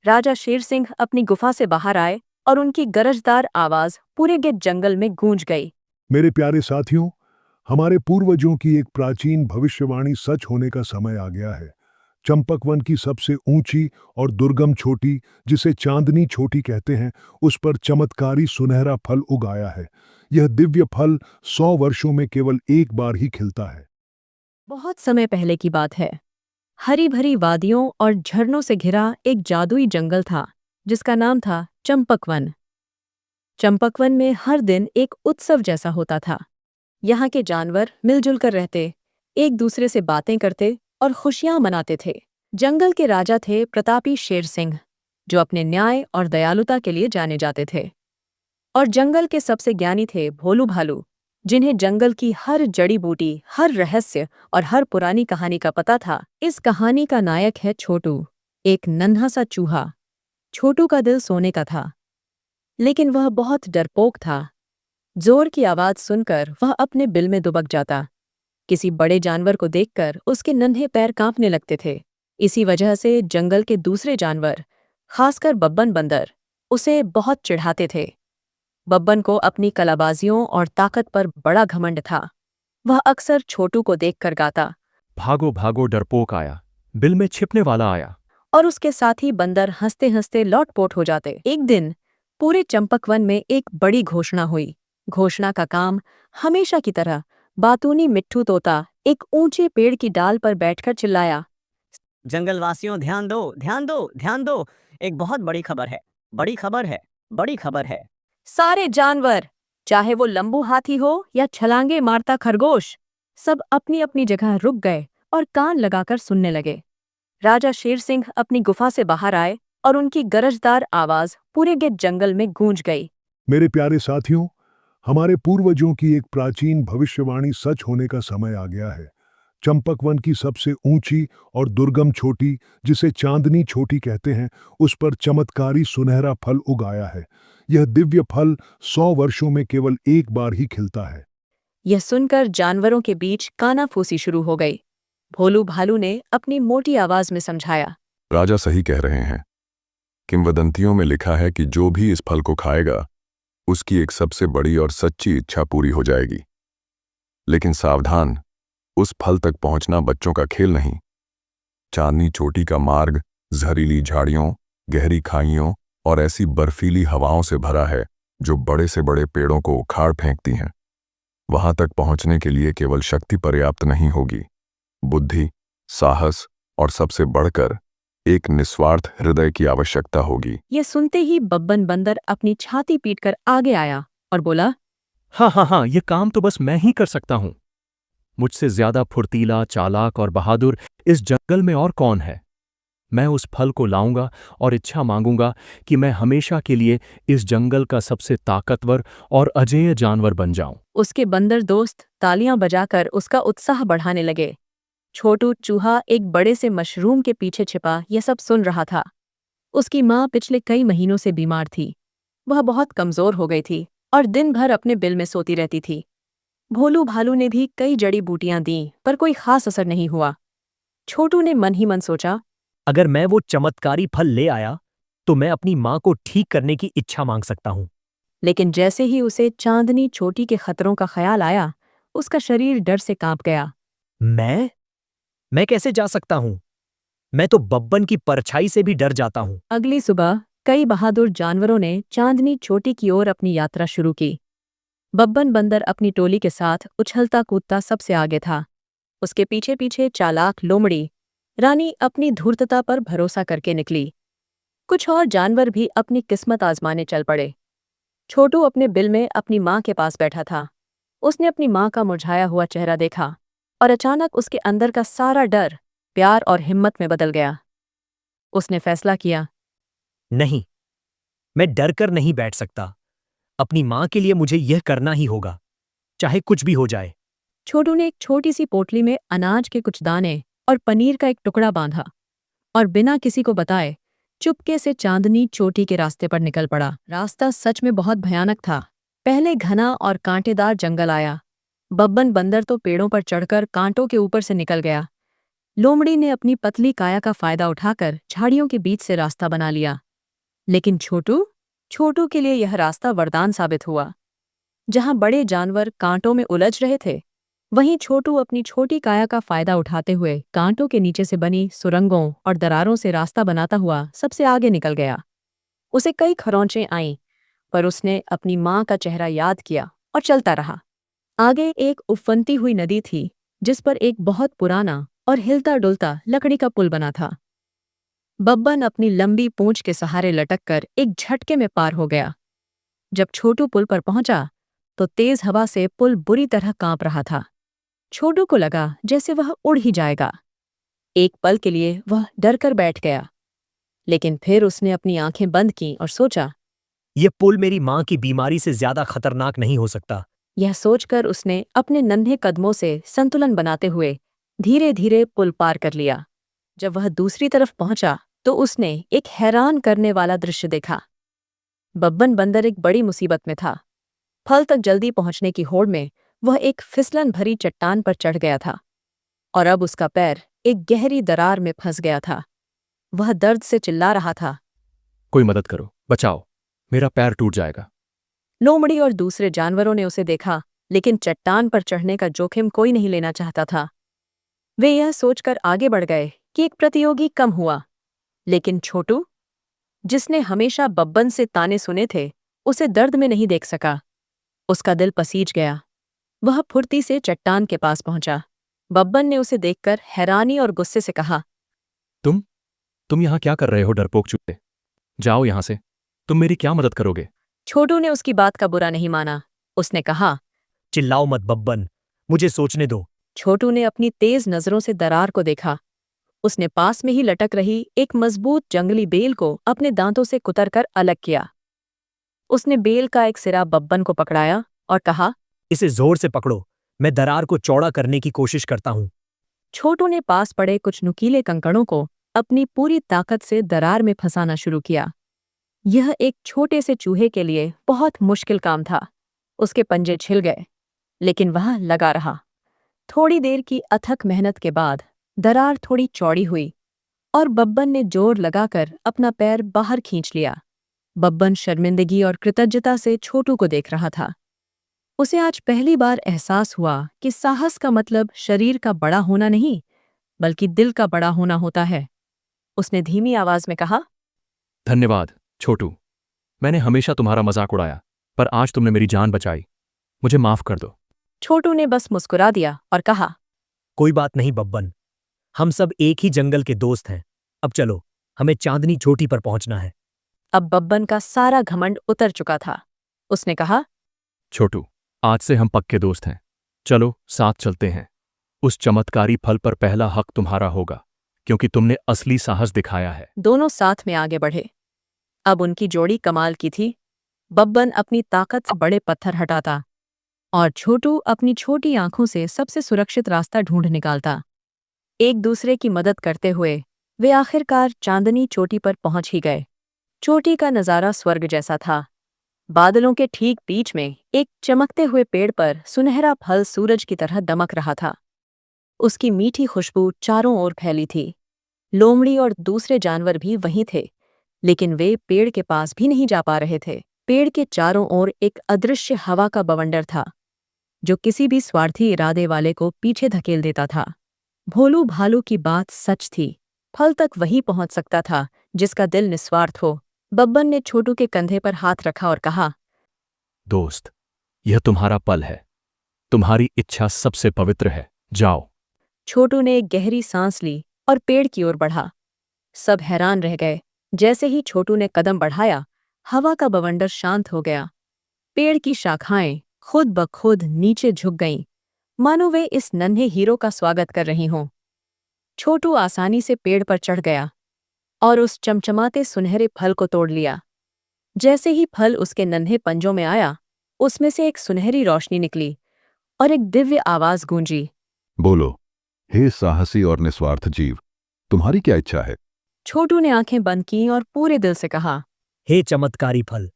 राजा शेर सिंह अपनी गुफा से बाहर आए और उनकी गरजदार आवाज पूरे गिर जंगल में गूंज गई। मेरे प्यारे साथियों, हमारे पूर्वजों की एक प्राचीन भविष्यवाणी सच होने का समय आ गया है। चंपकवन की सबसे ऊंची और दुर्गम चोटी, जिसे चांदनी चोटी कहते हैं, उस पर चमत्कारी सुनहरा फल उगाया है। यह दिव्य फल 100 वर्षों में केवल एक बार ही खिलता है। बहुत समय पहले की बात है। हरी भरी वादियों और झरनों से घिरा एक जादुई जंगल था जिसका नाम था चंपकवन। चंपकवन में हर दिन एक उत्सव जैसा होता था। यहाँ के जानवर मिलजुल कर रहते, एक दूसरे से बातें करते और खुशियां मनाते थे। जंगल के राजा थे प्रतापी शेर सिंह, जो अपने न्याय और दयालुता के लिए जाने जाते थे। और जंगल के सबसे ज्ञानी थे भोलू भालू, जिन्हें जंगल की हर जड़ी बूटी, हर रहस्य और हर पुरानी कहानी का पता था। इस कहानी का नायक है छोटू, एक नन्हा सा चूहा। छोटू का दिल सोने का था, लेकिन वह बहुत डरपोक था। जोर की आवाज सुनकर वह अपने बिल में दुबक जाता। किसी बड़े जानवर को देखकर उसके नन्हे पैर कांपने लगते थे। इसी वजह से जंगल के दूसरे जानवर, खासकर बब्बन बंदर, उसे बहुत चिढ़ाते थे। बब्बन को अपनी कलाबाजियों और ताकत पर बड़ा घमंड था। वह अक्सर छोटू को देखकर गाता, भागो भागो डरपोक आया, बिल में छिपने वाला आया। और उसके साथी बंदर हंसते हंसते लौटपोट हो जाते। एक दिन पूरे चंपकवन में एक बड़ी घोषणा हुई। घोषणा का काम हमेशा की तरह बातूनी मिट्ठू तोता एक ऊंचे पेड़ की डाल पर बैठकर चिल्लाया, जंगलवासियों ध्यान दो, ध्यान दो, ध्यान दो। एक बहुत बड़ी खबर है, बड़ी खबर है, बड़ी खबर है। सारे जानवर, चाहे वो लंबू हाथी हो या छलांगे मारता खरगोश, सब अपनी अपनी जगह रुक गए और कान लगाकर सुनने लगे। राजा शेर सिंह अपनी गुफा से बाहर आए और उनकी गरजदार आवाज पूरे गिर जंगल में गूंज गई। मेरे प्यारे साथियों, हमारे पूर्वजों की एक प्राचीन भविष्यवाणी सच होने का समय आ गया है। चंपकवन की सबसे ऊंची और दुर्गम चोटी, जिसे चांदनी चोटी कहते हैं, उस पर चमत्कारी सुनहरा फल उगाया है। यह दिव्य फल 100 वर्षों में केवल एक बार ही खिलता है। यह सुनकर जानवरों के बीच कानाफूसी शुरू हो गई। भोलू भालू ने अपनी मोटी आवाज में समझाया, राजा सही कह रहे हैं। किंवदंतियों में लिखा है कि जो भी इस फल को खाएगा, उसकी एक सबसे बड़ी और सच्ची इच्छा पूरी हो जाएगी। लेकिन सावधान, उस फल तक पहुंचना बच्चों का खेल नहीं। चांदनी चोटी का मार्ग जहरीली झाड़ियों, गहरी खाइयों और ऐसी बर्फीली हवाओं से भरा है जो बड़े से बड़े पेड़ों को उखाड़ फेंकती हैं। वहां तक पहुंचने के लिए केवल शक्ति पर्याप्त नहीं होगी, बुद्धि, साहस और सबसे बढ़कर एक निस्वार्थ हृदय की आवश्यकता होगी। यह सुनते ही बब्बन बंदर अपनी छाती पीटकर आगे आया और बोला, हाँ, ये काम तो बस मैं ही कर सकता हूं। मुझसे ज्यादा फुर्तीला, चालाक और बहादुर इस जंगल में और कौन है। मैं उस फल को लाऊंगा और इच्छा मांगूंगा कि मैं हमेशा के लिए इस जंगल का सबसे ताकतवर और अजेय जानवर बन जाऊं। उसके बंदर दोस्त तालियां बजाकर उसका उत्साह बढ़ाने लगे। छोटू चूहा एक बड़े से मशरूम के पीछे छिपा यह सब सुन रहा था। उसकी माँ पिछले कई महीनों से बीमार थी। वह बहुत कमजोर हो गई थी और दिन भर अपने बिल में सोती रहती थी। भोलू भालू ने भी कई जड़ी बूटियां दीं, पर कोई खास असर नहीं हुआ। छोटू ने मन ही मन सोचा, अगर मैं वो चमत्कारी फल ले आया तो मैं अपनी माँ को ठीक करने की इच्छा मांग सकता हूँ। लेकिन जैसे ही उसे चांदनी चोटी के खतरों का ख्याल आया, उसका शरीर डर से कांप गया। मैं कैसे जा सकता हूँ? मैं तो बब्बन की परछाई से भी डर जाता हूँ। अगली सुबह कई बहादुर जानवरों ने चांदनी चोटी की ओर अपनी यात्रा शुरू की। बब्बन बंदर अपनी टोली के साथ उछलता कूदता सबसे आगे था। उसके पीछे पीछे चालाक लोमड़ी रानी अपनी धूर्तता पर भरोसा करके निकली। कुछ और जानवर भी अपनी किस्मत आजमाने चल पड़े। छोटू अपने बिल में अपनी माँ के पास बैठा था। उसने अपनी माँ का मुरझाया हुआ चेहरा देखा और अचानक उसके अंदर का सारा डर प्यार और हिम्मत में बदल गया। उसने फैसला किया, नहीं, मैं डर कर नहीं बैठ सकता। अपनी माँ के लिए मुझे यह करना ही होगा, चाहे कुछ भी हो जाए। छोटू ने एक छोटी सी पोटली में अनाज के कुछ दाने और पनीर का एक टुकड़ा बांधा और बिना किसी को बताए चुपके से चांदनी चोटी के रास्ते पर निकल पड़ा। रास्ता सच में बहुत भयानक था। पहले घना और कांटेदार जंगल आया। बब्बन बंदर तो पेड़ों पर चढ़कर कांटों के ऊपर से निकल गया। लोमड़ी ने अपनी पतली काया का फायदा उठाकर झाड़ियों के बीच से रास्ता बना लिया। लेकिन छोटू छोटू के लिए यह रास्ता वरदान साबित हुआ। जहां बड़े जानवर कांटों में उलझ रहे थे, वहीं छोटू अपनी छोटी काया का फायदा उठाते हुए कांटों के नीचे से बनी सुरंगों और दरारों से रास्ता बनाता हुआ सबसे आगे निकल गया। उसे कई खरोंचें आईं, पर उसने अपनी माँ का चेहरा याद किया और चलता रहा। आगे एक उफनती हुई नदी थी, जिस पर एक बहुत पुराना और हिलता डुलता लकड़ी का पुल बना था। बब्बन अपनी लंबी पूंछ के सहारे लटककर एक झटके में पार हो गया। जब छोटू पुल पर पहुंचा, तो तेज हवा से पुल बुरी तरह कांप रहा था। छोटू को लगा जैसे वह उड़ ही जाएगा। एक पल के लिए वह डर कर बैठ गया, लेकिन फिर उसने अपनी आंखें बंद कीं और सोचा। यह पुल मेरी माँ की बीमारी से ज्यादा खतरनाक नहीं हो सकता। यह सोचकर उसने अपने नन्हे कदमों से संतुलन बनाते हुए धीरे धीरे पुल पार कर लिया। जब वह दूसरी तरफ पहुंचा, तो उसने एक हैरान करने वाला दृश्य देखा। बब्बन बंदर एक बड़ी मुसीबत में था। फल तक जल्दी पहुंचने की होड़ में वह एक फिसलन भरी चट्टान पर चढ़ गया था, और अब उसका पैर एक गहरी दरार में फंस गया था। वह दर्द से चिल्ला रहा था। कोई मदद करो, बचाओ, मेरा पैर टूट जाएगा। लोमड़ी और दूसरे जानवरों ने उसे देखा, लेकिन चट्टान पर चढ़ने का जोखिम कोई नहीं लेना चाहता था। वे यह सोचकर आगे बढ़ गए कि एक प्रतियोगी कम हुआ, लेकिन छोटू, जिसने हमेशा बब्बन से ताने सुने थे, उसे दर्द में नहीं देख सका। उसका दिल पसीज गया। वह फुर्ती से चट्टान के पास पहुंचा। बब्बन ने उसे देखकर हैरानी और गुस्से से कहा। तुम यहाँ क्या कर रहे हो, डरपोक चूहे? जाओ यहाँ से। तुम मेरी क्या मदद करोगे? छोटू ने उसकी बात का बुरा नहीं माना। उसने कहा। चिल्लाओ मत बब्बन, मुझे सोचने दो। छोटू ने अपनी तेज नजरों से दरार को देखा। उसने पास में ही लटक रही एक मजबूत जंगली बेल को अपने दांतों से कुतरकर अलग किया। उसने बेल का एक सिरा बब्बन को पकड़ाया और कहा, इसे जोर से पकड़ो, मैं दरार को चौड़ा करने की कोशिश करता हूं। छोटू ने पास पड़े कुछ नुकीले कंकड़ों को अपनी पूरी ताकत से दरार में फंसाना शुरू किया। यह एक छोटे से चूहे के लिए बहुत मुश्किल काम था। उसके पंजे छिल गए, लेकिन वह लगा रहा। थोड़ी देर की अथक मेहनत के बाद दरार थोड़ी चौड़ी हुई और बब्बन ने जोर लगाकर अपना पैर बाहर खींच लिया। बब्बन शर्मिंदगी और कृतज्ञता से छोटू को देख रहा था। उसे आज पहली बार एहसास हुआ कि साहस का मतलब शरीर का बड़ा होना नहीं, बल्कि दिल का बड़ा होना होता है। उसने धीमी आवाज में कहा, धन्यवाद छोटू, मैंने हमेशा तुम्हारा मजाक उड़ाया, पर आज तुमने मेरी जान बचाई। मुझे माफ कर दो। छोटू ने बस मुस्कुरा दिया और कहा, कोई बात नहीं बब्बन, हम सब एक ही जंगल के दोस्त हैं। अब चलो, हमें चांदनी चोटी पर पहुंचना है। अब बब्बन का सारा घमंड उतर चुका था। उसने कहा, छोटू, आज से हम पक्के दोस्त हैं। चलो साथ चलते हैं। उस चमत्कारी फल पर पहला हक तुम्हारा होगा, क्योंकि तुमने असली साहस दिखाया है। दोनों साथ में आगे बढ़े। अब उनकी जोड़ी कमाल की थी। बब्बन अपनी ताकत से बड़े पत्थर हटाता और छोटू अपनी छोटी आंखों से सबसे सुरक्षित रास्ता ढूंढ निकालता। एक दूसरे की मदद करते हुए वे आखिरकार चांदनी चोटी पर पहुंच ही गए। चोटी का नजारा स्वर्ग जैसा था। बादलों के ठीक बीच में एक चमकते हुए पेड़ पर सुनहरा फल सूरज की तरह दमक रहा था। उसकी मीठी खुशबू चारों ओर फैली थी। लोमड़ी और दूसरे जानवर भी वहीं थे, लेकिन वे पेड़ के पास भी नहीं जा पा रहे थे। पेड़ के चारों ओर एक अदृश्य हवा का बवंडर था, जो किसी भी स्वार्थी इरादे वाले को पीछे धकेल देता था। भोलू भालू की बात सच थी। फल तक वही पहुंच सकता था जिसका दिल निस्वार्थ हो। बब्बन ने छोटू के कंधे पर हाथ रखा और कहा, दोस्त, यह तुम्हारा पल है। तुम्हारी इच्छा सबसे पवित्र है। जाओ। छोटू ने एक गहरी सांस ली और पेड़ की ओर बढ़ा। सब हैरान रह गए। जैसे ही छोटू ने कदम बढ़ाया, हवा का बवंडर शांत हो गया। पेड़ की शाखाएं खुद ब खुद नीचे झुक गईं, मानो वे इस नन्हे हीरो का स्वागत कर रही हों। छोटू आसानी से पेड़ पर चढ़ गया और उस चमचमाते सुनहरे फल को तोड़ लिया। जैसे ही फल उसके नन्हे पंजों में आया, उसमें से एक सुनहरी रोशनी निकली और एक दिव्य आवाज गूंजी। बोलो, हे साहसी और निस्वार्थ जीव, तुम्हारी क्या इच्छा है? छोटू ने आंखें बंद की और पूरे दिल से कहा, हे चमत्कारी फल,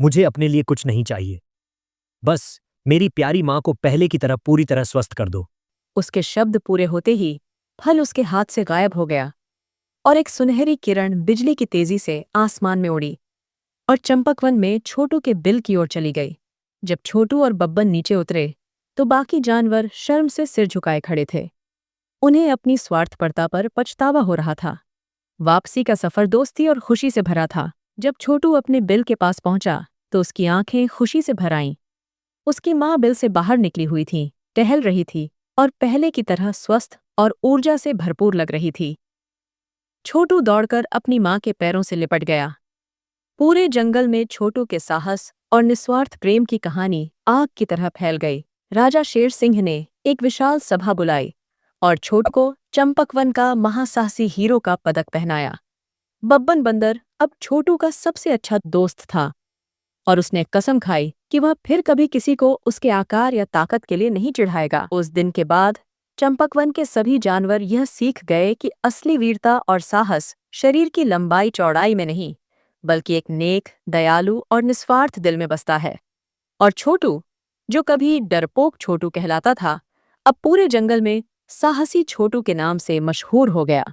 मुझे अपने लिए कुछ नहीं चाहिए। बस मेरी प्यारी माँ को पहले की तरह पूरी तरह स्वस्थ कर दो। उसके शब्द पूरे होते ही फल उसके हाथ से गायब हो गया और एक सुनहरी किरण बिजली की तेजी से आसमान में उड़ी और चंपकवन में छोटू के बिल की ओर चली गई। जब छोटू और बब्बन नीचे उतरे तो बाकी जानवर शर्म से सिर झुकाए खड़े थे। उन्हें अपनी स्वार्थपरता पर पछतावा हो रहा था। वापसी का सफर दोस्ती और खुशी से भरा था। जब छोटू अपने बिल के पास पहुंचा तो उसकी आंखें खुशी से भर आईं। उसकी माँ बिल से बाहर निकली हुई थी, टहल रही थी और पहले की तरह स्वस्थ और ऊर्जा से भरपूर लग रही थी। छोटू दौड़कर अपनी माँ के पैरों से लिपट गया। पूरे जंगल में छोटू के साहस और निस्वार्थ प्रेम की कहानी आग की तरह फैल गई। राजा शेर सिंह ने एक विशाल सभा बुलाई और छोटू को चंपकवन का महासाहसी हीरो का पदक पहनाया। बब्बन बंदर अब छोटू का सबसे अच्छा दोस्त था और उसने कसम खाई कि वह फिर कभी किसी को उसके आकार या ताकत के लिए नहीं चिढ़ाएगा। उस दिन के बाद चंपकवन के सभी जानवर यह सीख गए कि असली वीरता और साहस शरीर की लंबाई चौड़ाई में नहीं, बल्कि एक नेक, दयालु और निस्वार्थ दिल में बसता है। और छोटू, जो कभी डरपोक छोटू कहलाता था, अब पूरे जंगल में साहसी छोटू के नाम से मशहूर हो गया।